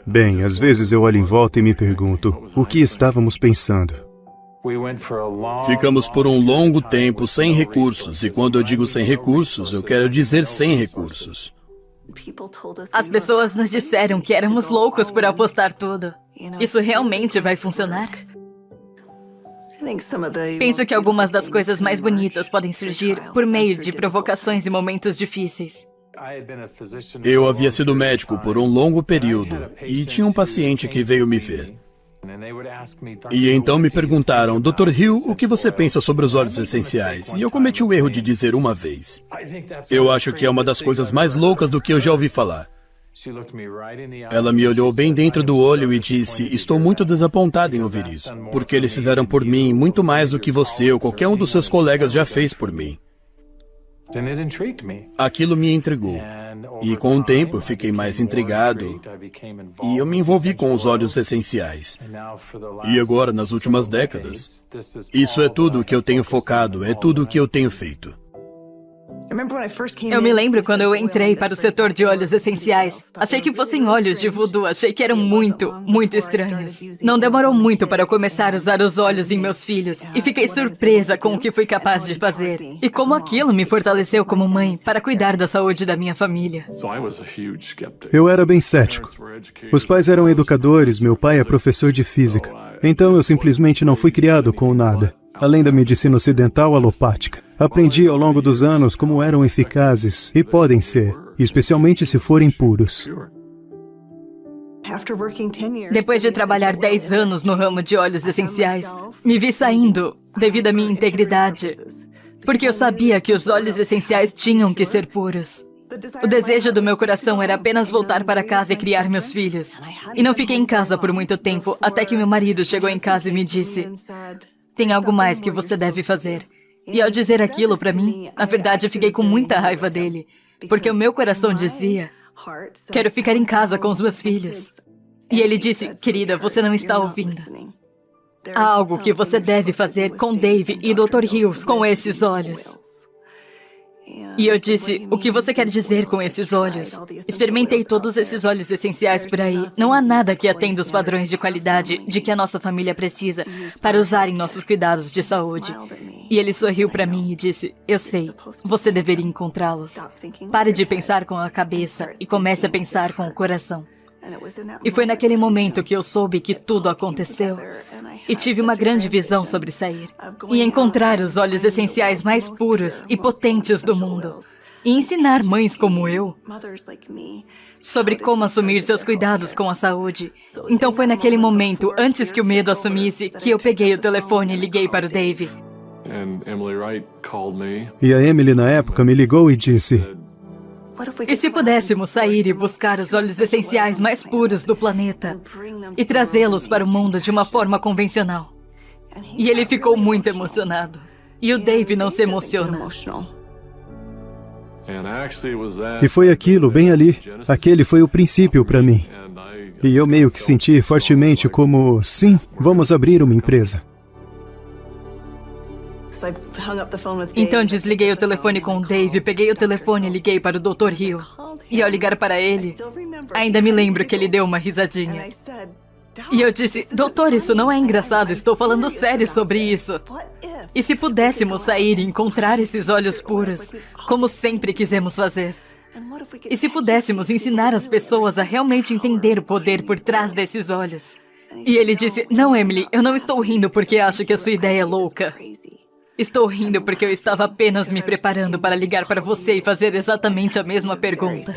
Bem, às vezes eu olho em volta e me pergunto, o que estávamos pensando? Ficamos por um longo tempo sem recursos, e quando eu digo sem recursos, eu quero dizer sem recursos. As pessoas nos disseram que éramos loucos por apostar tudo. Isso realmente vai funcionar? Penso que algumas das coisas mais bonitas podem surgir por meio de provocações e momentos difíceis. Eu havia sido médico por um longo período e tinha um paciente que veio me ver. E então me perguntaram, Dr. Hill, o que você pensa sobre os óleos essenciais? E eu cometi o erro de dizer uma vez. Eu acho que é uma das coisas mais loucas do que eu já ouvi falar. Ela me olhou bem dentro do olho e disse, estou muito desapontada em ouvir isso, porque eles fizeram por mim muito mais do que você ou qualquer um dos seus colegas já fez por mim. Aquilo me intrigou. E com o tempo eu fiquei mais intrigado e eu me envolvi com os óleos essenciais. E agora, nas últimas décadas, isso é tudo o que eu tenho focado, é tudo o que eu tenho feito. Eu me lembro quando eu entrei para o setor de óleos essenciais. Achei que fossem óleos de voodoo, achei que eram muito estranhos. Não demorou muito para eu começar a usar os óleos em meus filhos e fiquei surpresa com o que fui capaz de fazer. E como aquilo me fortaleceu como mãe para cuidar da saúde da minha família. Eu era bem cético. Os pais eram educadores, meu pai é professor de física. Então eu simplesmente não fui criado com nada. Além da medicina ocidental alopática, aprendi ao longo dos anos como eram eficazes e podem ser, especialmente se forem puros. Depois de trabalhar 10 anos no ramo de óleos essenciais, me vi saindo devido à minha integridade, porque eu sabia que os óleos essenciais tinham que ser puros. O desejo do meu coração era apenas voltar para casa e criar meus filhos. E não fiquei em casa por muito tempo, até que meu marido chegou em casa e me disse, tem algo mais que você deve fazer. E ao dizer aquilo para mim, na verdade eu fiquei com muita raiva dele, porque o meu coração dizia, quero ficar em casa com os meus filhos. E ele disse, querida, você não está ouvindo. Há algo que você deve fazer com Dave e Dr. Hills com esses olhos. E eu disse, o que você quer dizer com esses óleos? Experimentei todos esses óleos essenciais por aí. Não há nada que atenda os padrões de qualidade de que a nossa família precisa para usar em nossos cuidados de saúde. E ele sorriu para mim e disse, eu sei, você deveria encontrá-los. Pare de pensar com a cabeça e comece a pensar com o coração. E foi naquele momento que eu soube que tudo aconteceu. E tive uma grande visão sobre sair e encontrar os óleos essenciais mais puros e potentes do mundo. E ensinar mães como eu sobre como assumir seus cuidados com a saúde. Então foi naquele momento, antes que o medo assumisse, que eu peguei o telefone e liguei para o Dave. E a Emily, na época, me ligou e disse, e se pudéssemos sair e buscar os óleos essenciais mais puros do planeta e trazê-los para o mundo de uma forma convencional? E ele ficou muito emocionado. E o Dave não se emociona. E foi aquilo, bem ali. Aquele foi o princípio para mim. E eu meio que senti fortemente como, sim, vamos abrir uma empresa. Então desliguei o telefone com o Dave, peguei o telefone e liguei para o Dr. Hill. E ao ligar para ele, ainda me lembro que ele deu uma risadinha. E eu disse, doutor, isso não é engraçado, estou falando sério sobre isso. E se pudéssemos sair e encontrar esses olhos puros, como sempre quisemos fazer? E se pudéssemos ensinar as pessoas a realmente entender o poder por trás desses olhos? E ele disse, não, Emily, eu não estou rindo porque acho que a sua ideia é louca. Estou rindo porque eu estava apenas me preparando para ligar para você e fazer exatamente a mesma pergunta.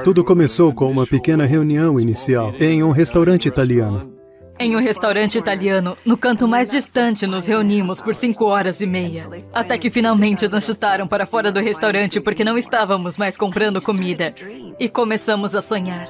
Tudo começou com uma pequena reunião inicial em um restaurante italiano. Em um restaurante italiano, no canto mais distante, nos reunimos por 5 horas e meia. Até que finalmente nos chutaram para fora do restaurante porque não estávamos mais comprando comida. E começamos a sonhar.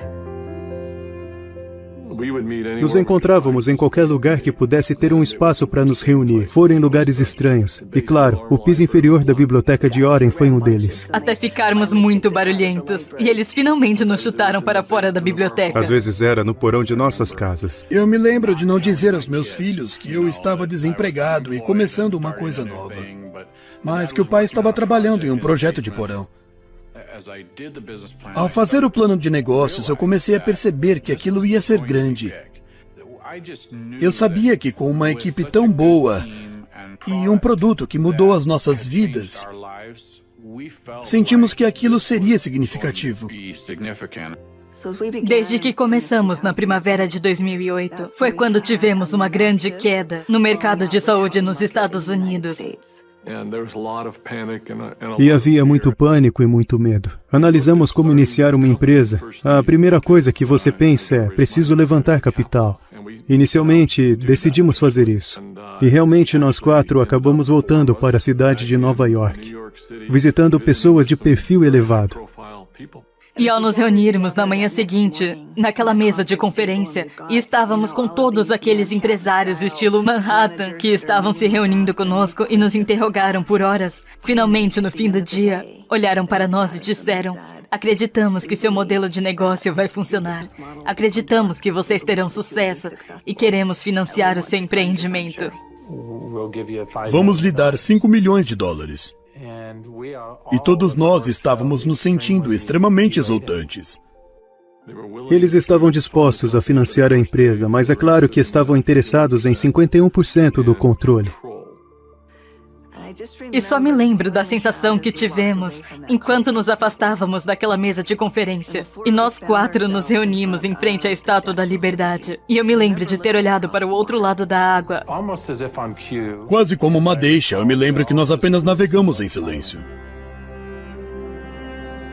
Nos encontrávamos em qualquer lugar que pudesse ter um espaço para nos reunir. Foram em lugares estranhos. E claro, o piso inferior da biblioteca de Oren foi um deles. Até ficarmos muito barulhentos. E eles finalmente nos chutaram para fora da biblioteca. Às vezes era no porão de nossas casas. Eu me lembro de não dizer aos meus filhos que eu estava desempregado e começando uma coisa nova. mas que o pai estava trabalhando em um projeto de porão. Ao fazer o plano de negócios, eu comecei a perceber que aquilo ia ser grande. Eu sabia que com uma equipe tão boa e um produto que mudou as nossas vidas, sentimos que aquilo seria significativo. Desde que começamos na primavera de 2008, foi quando tivemos uma grande queda no mercado de saúde nos Estados Unidos. E havia muito pânico e muito medo. Analisamos como iniciar uma empresa. A primeira coisa que você pensa é: preciso levantar capital. Inicialmente, decidimos fazer isso. E realmente nós 4 acabamos voltando para a cidade de Nova York, visitando pessoas de perfil elevado. E ao nos reunirmos na manhã seguinte, naquela mesa de conferência, e estávamos com todos aqueles empresários estilo Manhattan que estavam se reunindo conosco e nos interrogaram por horas, finalmente no fim do dia, olharam para nós e disseram: acreditamos que seu modelo de negócio vai funcionar. Acreditamos que vocês terão sucesso e queremos financiar o seu empreendimento. Vamos lhe dar $5 milhões. E todos nós estávamos nos sentindo extremamente exultantes. Eles estavam dispostos a financiar a empresa, mas é claro que estavam interessados em 51% do controle. E só me lembro da sensação que tivemos enquanto nos afastávamos daquela mesa de conferência. E nós 4 nos reunimos em frente à Estátua da Liberdade. E eu me lembro de ter olhado para o outro lado da água. Quase como uma deixa, eu me lembro que nós apenas navegamos em silêncio.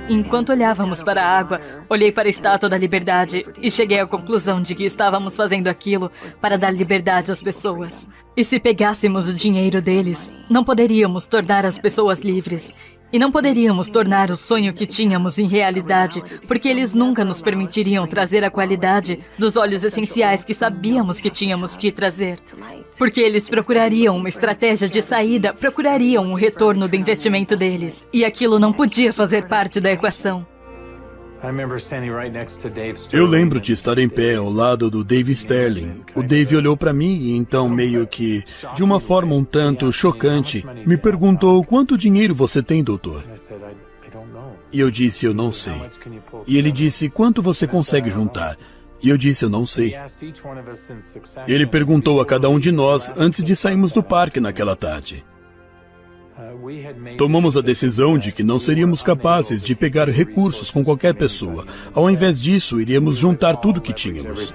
Enquanto olhávamos para a água, olhei para a Estátua da Liberdade e cheguei à conclusão de que estávamos fazendo aquilo para dar liberdade às pessoas. E se pegássemos o dinheiro deles, não poderíamos tornar as pessoas livres. E não poderíamos tornar o sonho que tínhamos em realidade, porque eles nunca nos permitiriam trazer a qualidade dos óleos essenciais que sabíamos que tínhamos que trazer. Porque eles procurariam uma estratégia de saída, procurariam um retorno do investimento deles. E aquilo não podia fazer parte da equação. Eu lembro de estar em pé ao lado do Dave Sterling. O Dave olhou para mim e então, meio que, de uma forma um tanto chocante, me perguntou: quanto dinheiro você tem, doutor? E eu disse: eu não sei. E ele disse: quanto você consegue juntar? E eu disse: eu não sei. Ele perguntou a cada um de nós antes de sairmos do parque naquela tarde. Tomamos a decisão de que não seríamos capazes de pegar recursos com qualquer pessoa. Ao invés disso, iríamos juntar tudo que tínhamos.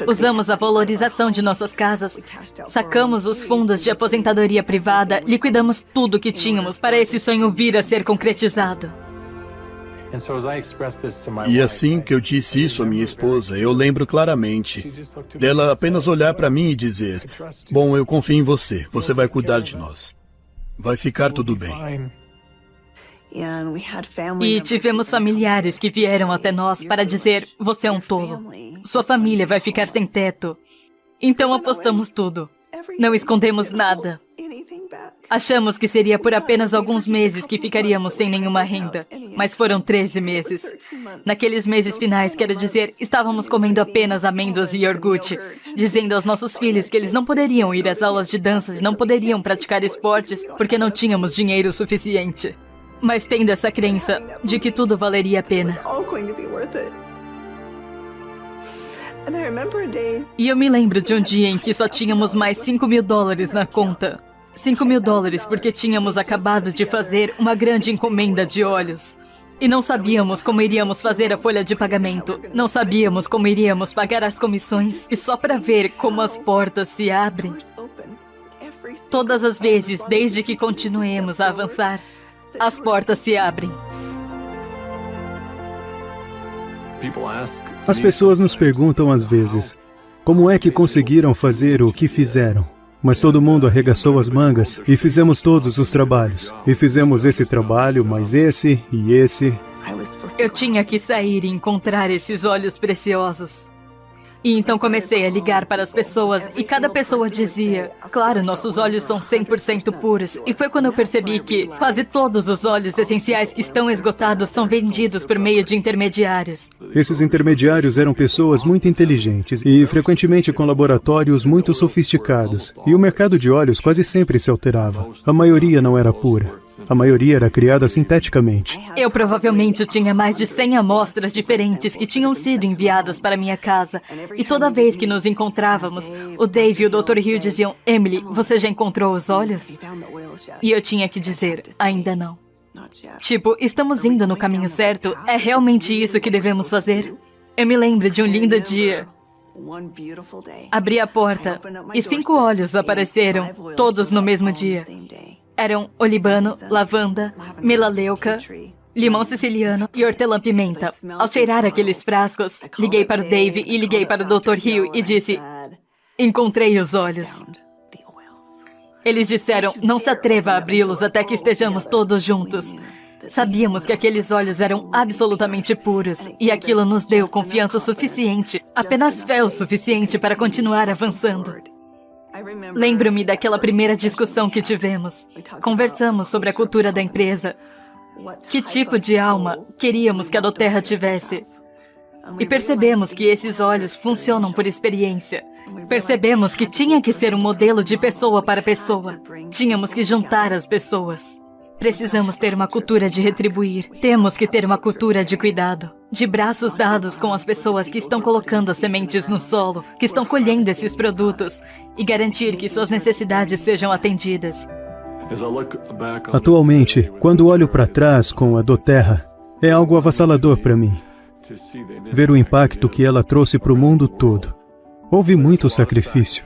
Usamos a valorização de nossas casas, sacamos os fundos de aposentadoria privada, liquidamos tudo que tínhamos para esse sonho vir a ser concretizado. E assim que eu disse isso à minha esposa, eu lembro claramente dela apenas olhar para mim e dizer: bom, eu confio em você, você vai cuidar de nós. Vai ficar tudo bem. E tivemos familiares que vieram até nós para dizer: você é um tolo, sua família vai ficar sem teto. Então apostamos tudo, não escondemos nada. Achamos que seria por apenas alguns meses que ficaríamos sem nenhuma renda, mas foram 13 meses. Naqueles meses finais, quero dizer, estávamos comendo apenas amêndoas e iogurte, dizendo aos nossos filhos que eles não poderiam ir às aulas de danças e não poderiam praticar esportes porque não tínhamos dinheiro suficiente. Mas tendo essa crença de que tudo valeria a pena. E eu me lembro de um dia em que só tínhamos mais $5 mil na conta. $5 mil porque tínhamos acabado de fazer uma grande encomenda de óleos. E não sabíamos como iríamos fazer a folha de pagamento. Não sabíamos como iríamos pagar as comissões. E só para ver como as portas se abrem. Todas as vezes, desde que continuemos a avançar, as portas se abrem. As pessoas nos perguntam às vezes: como é que conseguiram fazer o que fizeram? Mas todo mundo arregaçou as mangas e fizemos todos os trabalhos. E fizemos esse trabalho, mais esse e esse. Eu tinha que sair e encontrar esses óleos preciosos. E então comecei a ligar para as pessoas e cada pessoa dizia: claro, nossos óleos são 100% puros. E foi quando eu percebi que quase todos os óleos essenciais que estão esgotados são vendidos por meio de intermediários. Esses intermediários eram pessoas muito inteligentes e frequentemente com laboratórios muito sofisticados. E o mercado de óleos quase sempre se alterava. A maioria não era pura. A maioria era criada sinteticamente. Eu provavelmente tinha mais de 100 amostras diferentes que tinham sido enviadas para minha casa. E toda vez que nos encontrávamos, o Dave e o Dr. Hill diziam: Emily, você já encontrou os óleos? E eu tinha que dizer: ainda não. Tipo, estamos indo no caminho certo? É realmente isso que devemos fazer? Eu me lembro de um lindo dia. Abri a porta e 5 óleos apareceram, todos no mesmo dia. Eram olibano, lavanda, melaleuca, limão siciliano e hortelã-pimenta. Ao cheirar aqueles frascos, liguei para o Dave e liguei para o Dr. Hill e disse: encontrei os óleos. Eles disseram: não se atreva a abri-los até que estejamos todos juntos. Sabíamos que aqueles óleos eram absolutamente puros e aquilo nos deu confiança suficiente, apenas fé o suficiente para continuar avançando. Lembro-me daquela primeira discussão que tivemos. Conversamos sobre a cultura da empresa. Que tipo de alma queríamos que a doTERRA tivesse? E percebemos que esses óleos funcionam por experiência. Percebemos que tinha que ser um modelo de pessoa para pessoa. Tínhamos que juntar as pessoas. Precisamos ter uma cultura de retribuir. Temos que ter uma cultura de cuidado. De braços dados com as pessoas que estão colocando as sementes no solo, que estão colhendo esses produtos, e garantir que suas necessidades sejam atendidas. Atualmente, quando olho para trás com a doTERRA, é algo avassalador para mim. Ver o impacto que ela trouxe para o mundo todo. Houve muito sacrifício,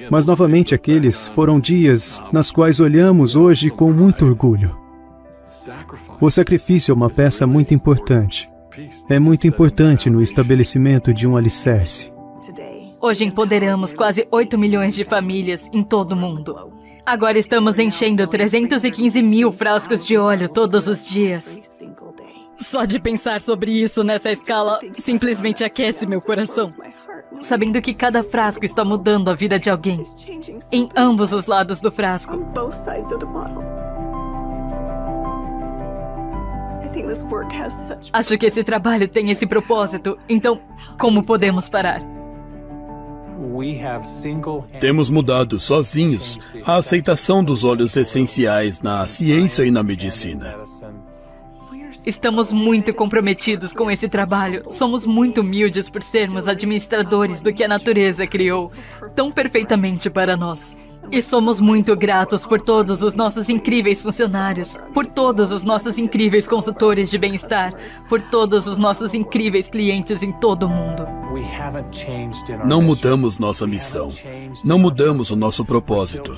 mas novamente aqueles foram dias nas quais olhamos hoje com muito orgulho. O sacrifício é uma peça muito importante. É muito importante no estabelecimento de um alicerce. Hoje empoderamos quase 8 milhões de famílias em todo o mundo. Agora estamos enchendo 315 mil frascos de óleo todos os dias. Só de pensar sobre isso nessa escala simplesmente aquece meu coração. Sabendo que cada frasco está mudando a vida de alguém. Em ambos os lados do frasco. Acho que esse trabalho tem esse propósito, então como podemos parar? Temos mudado sozinhos a aceitação dos óleos essenciais na ciência e na medicina. Estamos muito comprometidos com esse trabalho. Somos muito humildes por sermos administradores do que a natureza criou tão perfeitamente para nós. E somos muito gratos por todos os nossos incríveis funcionários, por todos os nossos incríveis consultores de bem-estar, por todos os nossos incríveis clientes em todo o mundo. Não mudamos nossa missão. Não mudamos o nosso propósito.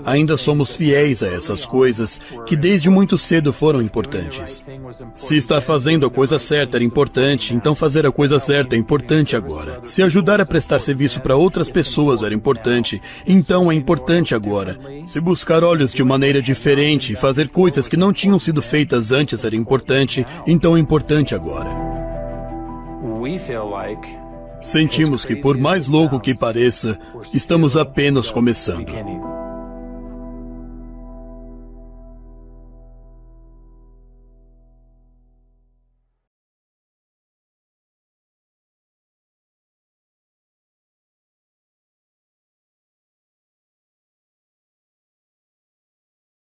Ainda somos fiéis a essas coisas que desde muito cedo foram importantes. Se estar fazendo a coisa certa era importante, então fazer a coisa certa é importante agora. Se ajudar a prestar serviço para outras pessoas era importante, então é importante agora. Se buscar óleos de maneira diferente e fazer coisas que não tinham sido feitas antes era importante, então é importante agora. Sentimos que, por mais louco que pareça, estamos apenas começando.